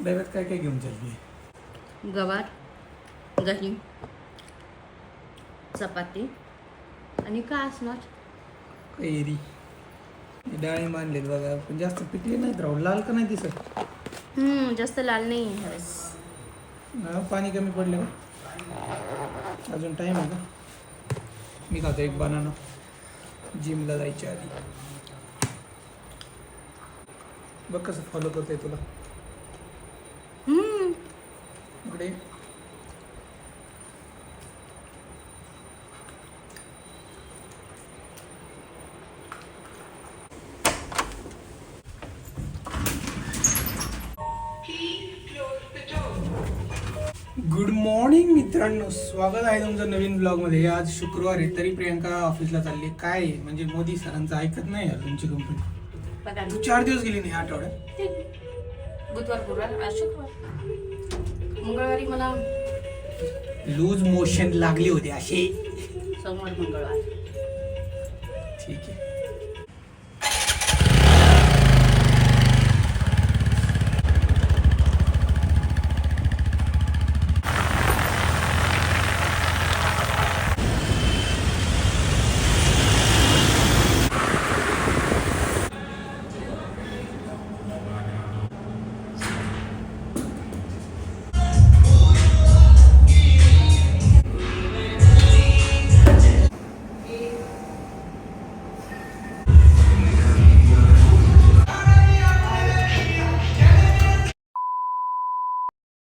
डब्यात काय काय घेऊन चालली? गवार, दही, चपाती आणि काय असणार? कैरी. डाळी मानलेत बघा, पण जास्त पिकली नाहीत राहू. लाल का नाही दिसत? जास्त लाल नाही आहे ह्यावेळेस. पाणी कमी पडलं का? अजून टाईम आहे का? मी खातो एक बनाना जिमला जायच्या आधी. बघ कसं फॉलो करतोय तुला. इकडे गुड मॉर्निंग मित्रांनो, स्वागत आहे तुमचं नवीन ब्लॉगमध्ये. आज शुक्रवार आहे तरी प्रियंका ऑफिसला चालली. काय आहे, म्हणजे मोदी सरांचं ऐकत नाही यार तुमची कंपनी. तू 4 दिवस गेली नाही आठवड्यात. बुधवार, गुरुवार, आज शुक्रवार, मंगळवारी मला लूज मोशन लागली होती अशी. सोमवार, मंगळवार. ठीक आहे.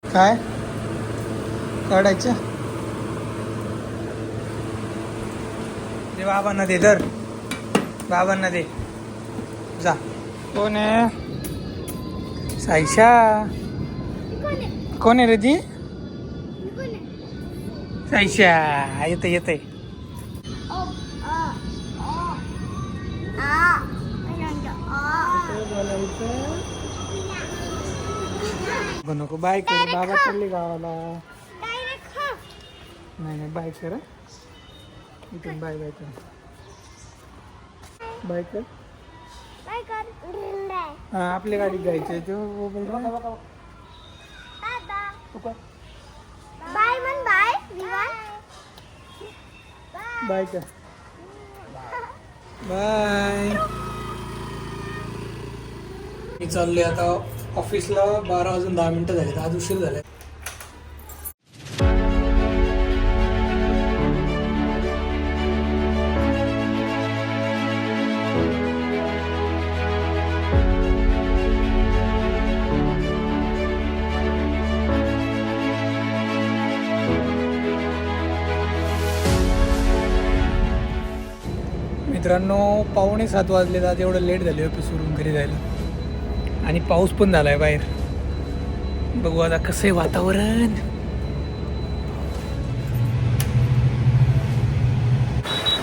काय काढायचं ते बाबांना दे. धर, बाबांना दे. जा. कोण आहे? साईशा. कोण आहे रे ती? साईशा. येते येते. नको बाय कर. बाबा चालले गावाला. नाही बाय कर. इथून बाय बाय कर. बाय कर. हा, आपल्या गाडीत जायचंय. तो बाय कर. बाय. मी चाललोय आता ऑफिसला. 12 वाजून 10 मिनिटं झाले. आज उशीर झालाय. मित्रांनो, 6:45 वाजले. आज एवढं लेट झाले ऑफिसवरून घरी जायला. आणि पाऊस पण झालाय बाहेर. बघू आता कसं आहे वातावरण.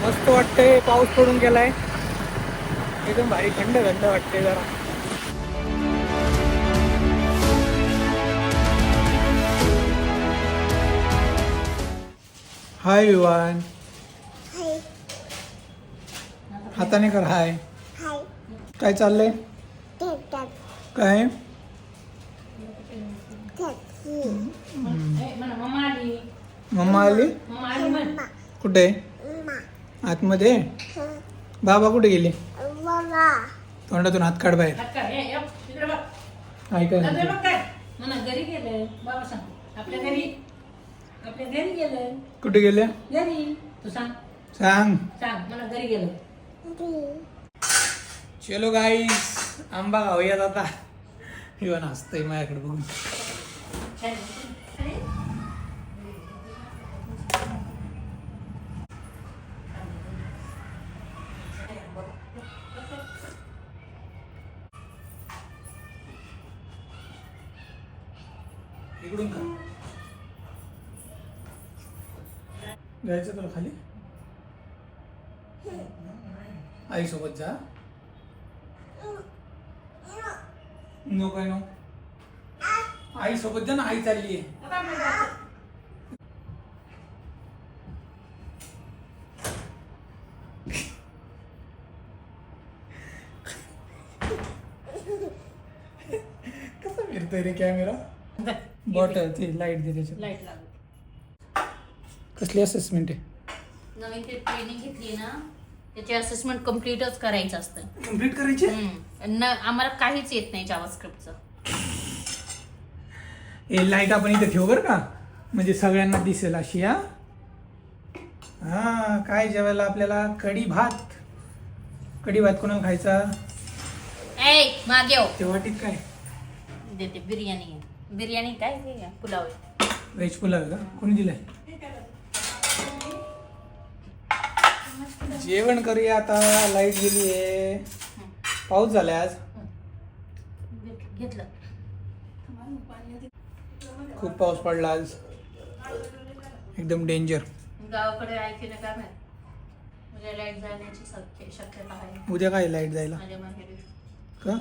मस्त वाटतंय. पाऊस पडून गेलाय. एकदम भारी थंड थंड वाटतंय जरा. हाय विवान. हाताने कर हाय. काय चाललंय? काय? मम्मा आली. कुठे? आतमध्ये. बाबा कुठे गेले? तोंडातून हात काढ बाहेर. काय घरी गेले बाबा. सांग आपल्या घरी. आपल्या घरी गेलं. कुठे गेले? घरी. तू सांग. सांग. सांग मला घरी गेलं. चलो गाईस, आंबा खाऊयात आता. इवन हसतंय माझ्याकडे बघून. इकडून का जायचं तुला खाली? आई सोबत जा. नो काय नो. आई सोबत जा ना. आई चालली आहे. कसं फिरत लागतंय रे कॅमेरा. बॉटल ती लाईट दे त्याच्यात. लाईट लागत. कसली असेसमेंट आहे? नवीन ते ट्रेनिंग घेतली ना त्याची असेसमेंट कम्प्लीटच करायचं असतं. कम्प्लीट करायची? आम्हाला काहीच येत नाही जावास्क्रिप्टचं. हे लाईट आपण इथे ठेवू बरं का, म्हणजे सगळ्यांना दिसेल अशी. हा काय जेवायला आपल्याला? कढी भात. कढी भात कोणाला खायचा? मागे हो. ते वाटीत काय देते बिर्याणी आहे. बिर्याणी काय हे पुलाव आहे. व्हेज पुलाव आहे का? कोणी दिलाय? जेवण करूया आता. लाईट गेली आहे. पाऊस झालाय आज. घेतलं. खूप पाऊस पडला आज, एकदम डेंजर. गावाकडे ऐकलं काय माहित उद्या लाईट जाण्याची शक्यता आहे. उद्या काय लाईट जायला माझ्या माहेरी का?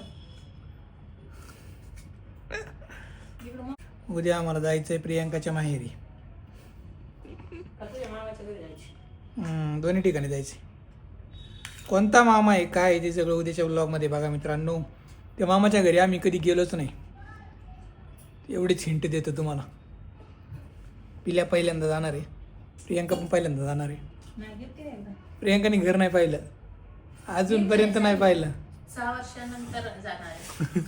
उद्या आम्हाला जायचंय प्रियांकाच्या माहेरी. तुझ्या मामाच्या घरी जायची. दोन्ही ठिकाणी जायचे. कोणता मामा आहे काय आहे ते सगळं उद्याच्या ब्लॉगमध्ये बघा मित्रांनो. त्या मामाच्या घरी आम्ही कधी गेलोच नाही, एवढीच हिंट देतो तुम्हाला. पिल्या पहिल्यांदा जाणार आहे, प्रियांका पण पहिल्यांदा जाणार आहे. प्रियांकाने घर नाही पाहिलं अजूनपर्यंत, नाही पाहिलं. 6 वर्षानंतर जाणार आहे.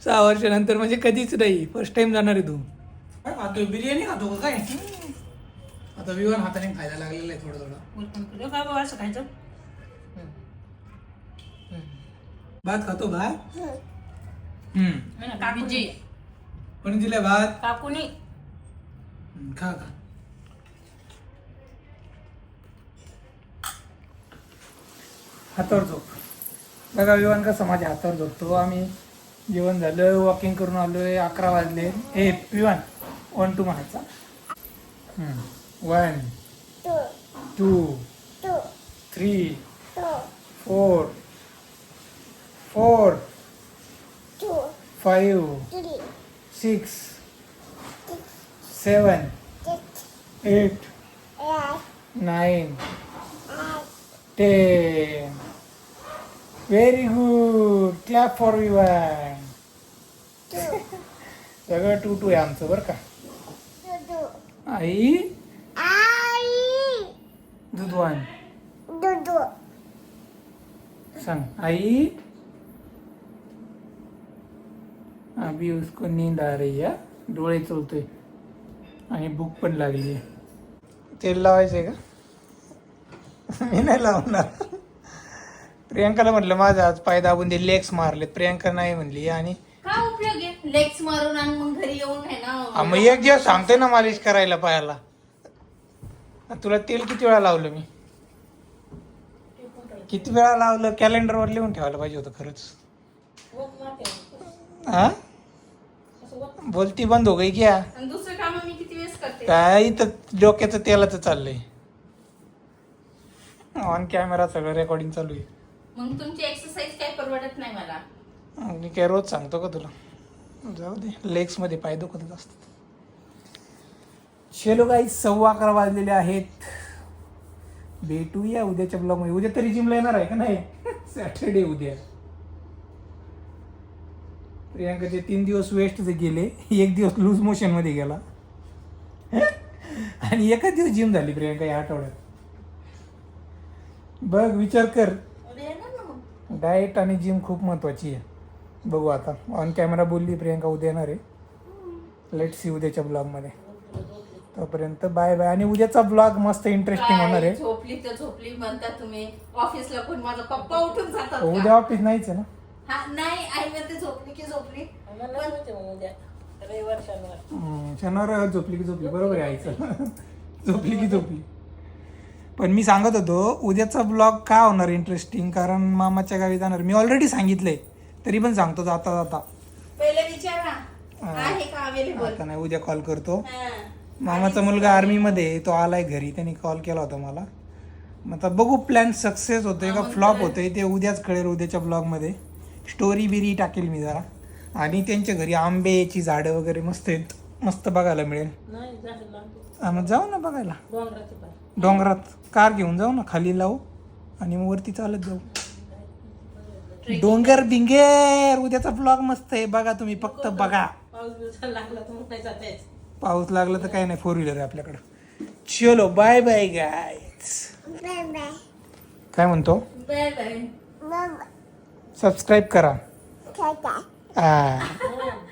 6 वर्षानंतर म्हणजे कधीच नाही, फर्स्ट टाइम जाणार आहे तू. काय खातोय? बिर्याणी खातो का काय? आता विवान हाताने खायला लागलेलं आहे थोडं थोडं. काय बाबा असं खायचं? भात खातो भात? काकूजी कोणी दिलाय भात? काकूनी. खा खा. हातावर झोप. बघा विवान कसं माझ्या हातावर झोपतो. आम्ही जेवण झालं, वॉकिंग करून आलोय, 11 वाजले. हे विवान 1 2 म्हणायचा. 1 2 3 4 4 5 6 7 8 9 10. Very good. Clap for Vivaan. सगळं 2 2 आहे आमचं बरं का. आई दूध वान सांग. आई अभी उसको नींद आ रही है, डोळे चलतोय आणि भूक पण लागली आहे. तेल लावायचंय का? मी नाही लावणार. प्रियांकाला म्हटलं माझा आज पाय दाबून ते लेग्स मारलेत. प्रियांका नाही म्हणली. आणि काय उपयोग आहे लेग्स मारून आणि मग घरी येऊन आहे ना. मग एक दिवस सांगतोय ना मालिश करायला पायाला. तुला तेल किती वेळा लावलं मी? किती वेळा लावलं? कॅलेंडरवर लिहून ठेवायला पाहिजे होतं खरंच. हा बोलती बंद हो गई क्या? दुसरं काम मी किती वेळेस करते. काय इथं डोक्याचं तेलाचं चाललंय. ऑन कॅमेरा सगळं रेकॉर्डिंग चालू आहे. मग तुमची एक्सरसाइज काय परवडत नाही मला. मी काय रोज सांगतो का तुला? जाऊ दे, लेग्स मध्ये पाय दुखतच असतात. चलो गाईस 11:15 वाजलेले आहेत. भेटूया उद्याच्या ब्लॉग मध्ये. उद्या तरी जिमला येणार आहे का नाही? सॅटर्डे उद्या. प्रियांकाचे 3 दिवस वेस्ट गेले, 1 दिवस लूज मोशन मध्ये गेला आणि एकच दिवस जिम झाली प्रियांका या आठवड्यात. बघ विचार कर. डाएट आणि जिम खूप महत्वाची आहे. बघू आता. ऑन कॅमेरा बोलली प्रियांका उद्या येणार आहे. लेट्स सी उद्याच्या ब्लॉग मध्ये. तोपर्यंत बाय बाय. आणि उद्याचा ब्लॉग मस्त इंटरेस्टिंग होणार आहे. झोपली तर झोपली म्हणता तुम्ही. ऑफिसला कोण माझा पप्पा उठून जातात. उद्या ऑफिस नाहीच आहे ना? हा नाही आई म्हणते झोपली की झोपली. शनिवार झोपली की झोपली. बरोबर आहे आईचं. झोपली की झोपली. पण मी सांगत होतो उद्याचा ब्लॉग का होणार इंटरेस्टिंग, कारण मामाच्या गावी जाणार. मी ऑलरेडी सांगितलंय, तरी पण सांगतो जाता जाता. पहिले विचारा आहे का अवेलेबल. आता नाही, उद्या कॉल करतो. मामाचा मुलगा आर्मी मध्ये, तो आलाय घरी. त्यांनी कॉल केला होता मला. मग आता बघू प्लॅन सक्सेस होतोय का फ्लॉप होतोय ते उद्याच कळेल. उद्याच्या ब्लॉग मध्ये स्टोरी बिरी टाकेल मी जरा. आणि त्यांच्या घरी आंब्याची झाडं वगैरे मस्त आहेत, मस्त बघायला मिळेल. मग जाऊ ना बघायला. डोंगरात कार घेऊन जाऊ ना, खाली लावू आणि मग वरती चालत जाऊ. डोंगर बिंगेर उद्याचा ब्लॉग मस्त आहे बघा तुम्ही फक्त बघा. पाऊस बिऊस लागला तर मग नाही जाता यायचं. पाऊस लागला तर काही नाही 4 व्हीलर आहे आपल्याकडं. चलो बाय बाय गाईज. काय म्हणतो बाय बाय. सबस्क्राईब करा. Tata. आ. हा.